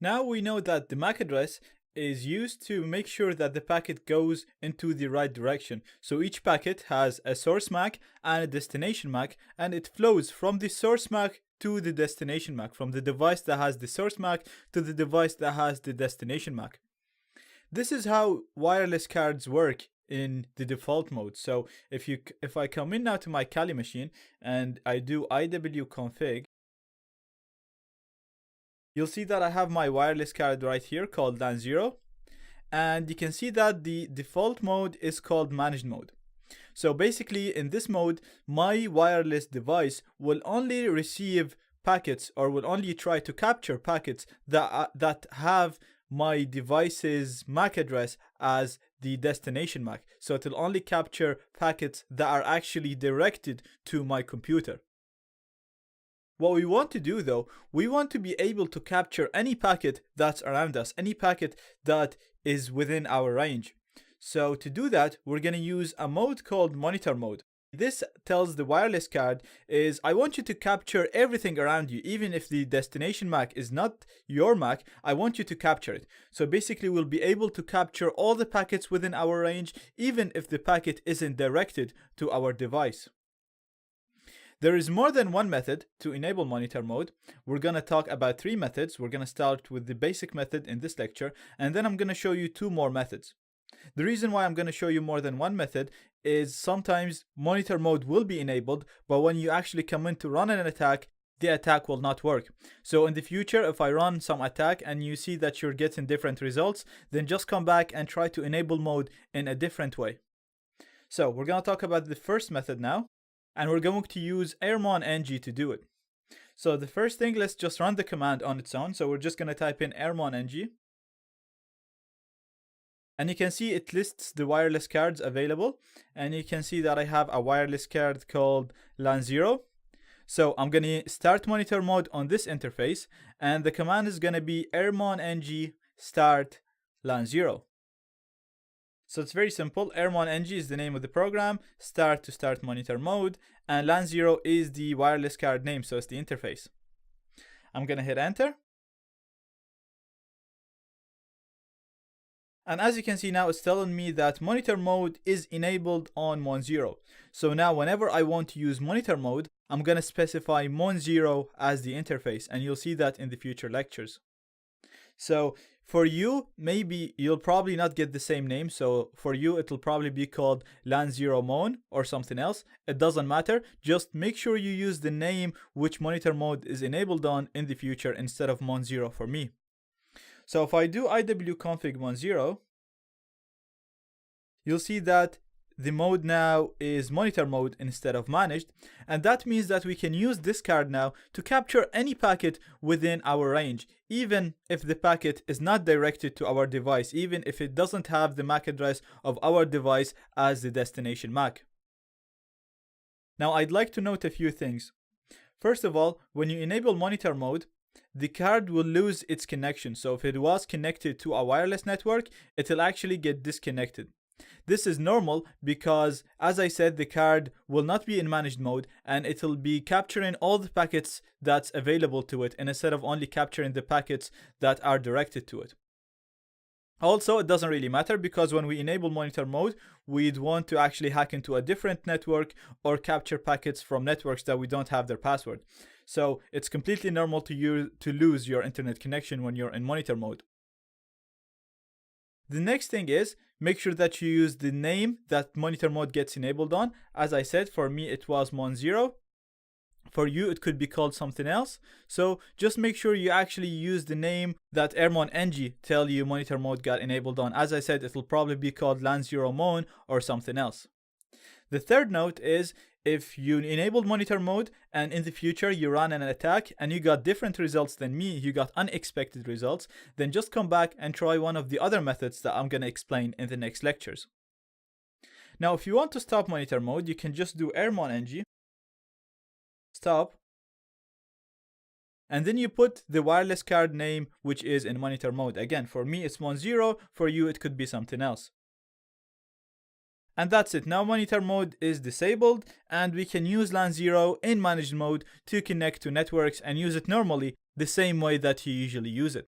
Now we know that the MAC address is used to make sure that the packet goes into the right direction. So each packet has a source MAC and a destination MAC, and it flows from the source MAC to the destination MAC, from the device that has the source MAC to the device that has the destination MAC. This is how wireless cards work in the default mode. So if I come in now to my Kali machine and I do iwconfig, you'll see that I have my wireless card right here called LAN 0. And you can see that the default mode is called managed mode. So basically in this mode, my wireless device will only receive packets, or will only try to capture packets that have my device's MAC address as the destination MAC. So it will only capture packets that are actually directed to my computer. What we want to do though, we want to be able to capture any packet that's around us, any packet that is within our range. So to do that, we're going to use a mode called monitor mode. This tells the wireless card is, I want you to capture everything around you. Even if the destination MAC is not your MAC, I want you to capture it. So basically we'll be able to capture all the packets within our range, even if the packet isn't directed to our device. There is more than one method to enable monitor mode. We're going to talk about 3 methods. We're going to start with the basic method in this lecture, and then I'm going to show you 2 more methods. The reason why I'm going to show you more than one method is sometimes monitor mode will be enabled, but when you actually come in to run an attack, the attack will not work. So in the future, if I run some attack and you see that you're getting different results, then just come back and try to enable mode in a different way. So we're going to talk about the first method now, and we're going to use ermon-ng to do it. So the first thing, let's just run the command on its own. So we're just going to type in ermon-ng. And you can see it lists the wireless cards available. And you can see that I have a wireless card called LAN 0. So I'm going to start monitor mode on this interface. And the command is going to be ermon-ng start LAN 0. So it's very simple. ermon-ng is the name of the program, start to start monitor mode, and LAN 0 is the wireless card name, so it's the interface. I'm going to hit enter. And as you can see now, it's telling me that monitor mode is enabled on Mon0. So now whenever I want to use monitor mode, I'm going to specify Mon0 as the interface, and you'll see that in the future lectures. So for you, maybe you'll probably not get the same name. So for you, it'll probably be called LAN 0 Mon or something else. It doesn't matter. Just make sure you use the name which monitor mode is enabled on in the future instead of Mon0 for me. So if I do iwconfig Mon0, you'll see that the mode now is monitor mode instead of managed, and that means that we can use this card now to capture any packet within our range, even if the packet is not directed to our device, even if it doesn't have the MAC address of our device as the destination MAC. Now I'd like to note a few things. First of all, when you enable monitor mode, the card will lose its connection. So if it was connected to a wireless network, it will actually get disconnected. This is normal because, as I said, the card will not be in managed mode and it will be capturing all the packets that's available to it instead of only capturing the packets that are directed to it. Also, it doesn't really matter because when we enable monitor mode, we'd want to actually hack into a different network or capture packets from networks that we don't have their password. So it's completely normal to lose your internet connection when you're in monitor mode. The next thing is, make sure that you use the name that monitor mode gets enabled on. As I said, for me it was Mon0. For you it could be called something else. So just make sure you actually use the name that ermon-ng tell you monitor mode got enabled on. As I said, it will probably be called LAN 0 Mon or something else. The third note is, if you enabled monitor mode and in the future you run an attack and you got different results than me, you got unexpected results, then just come back and try one of the other methods that I'm going to explain in the next lectures. Now, if you want to stop monitor mode, you can just do ermon-ng stop, and then you put the wireless card name which is in monitor mode. Again, for me it's Mon0, for you it could be something else. And that's it. Now monitor mode is disabled and we can use LAN 0 in managed mode to connect to networks and use it normally the same way that you usually use it.